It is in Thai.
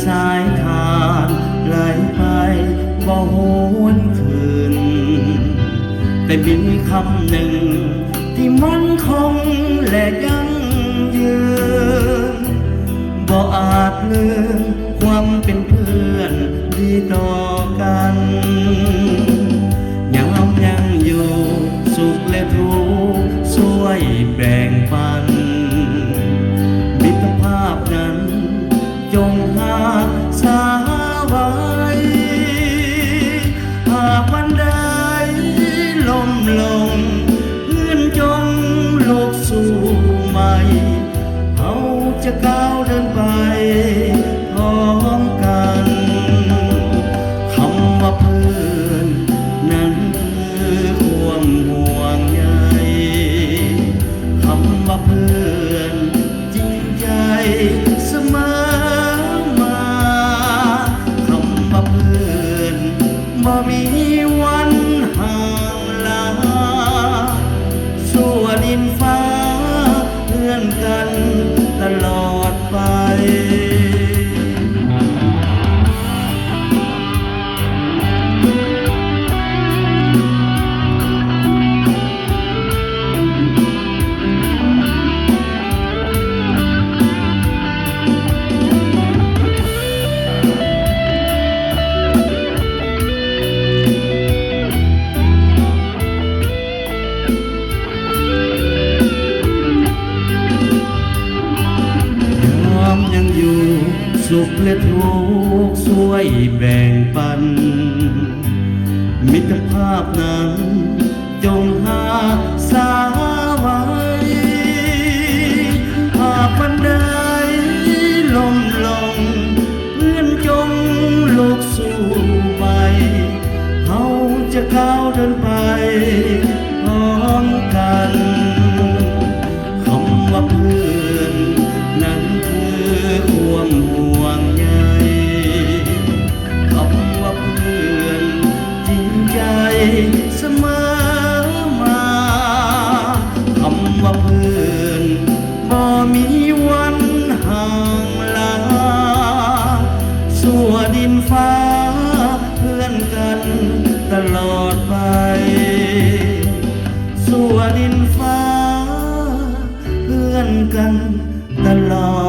สายทานไหลไปบ่หวนคืนแต่มีคำหนึ่งที่มันคงและยั่งยืนบ่อาจลืมความเป็นเพื่อนดีต่อกันยังอยู่สุขและทุกข์ช่วยแบ่งปันมิตรภาพนั้นจงหาสาไว้หากวันใดล้มลงเพื่อนจงลุกสู่ใหม่เขาจะก้าวเดินไปพร้อมกันคำว่าเพื่อนนั้นคือความห่วงใยคำว่าเพื่อนจริงใจเสมอมาคำว่าเพื่อนบ่มีวันห่างลาสู่ดินฟ้าเพื่อนกันตลอดไปยังอยู่สุขและทุกข์ช่วยแบ่งปันมิตรภาพนั้นจงหาสาไว้หากวันใดล้มลงเพื่อนจงลุกสู่ใหม่เขาจะก้าวเดินไปพร้อมกันคำว่าเพื่อนนั้นความห่วงใยคำว่าเพื่อนจริงใจเสมอมาคำว่าเพื่อนบ่มีวันห่างลาสู่ดินฟ้าเพื่อนกันตลอดไปสู่ดินฟ้าเพื่อนกันตลอด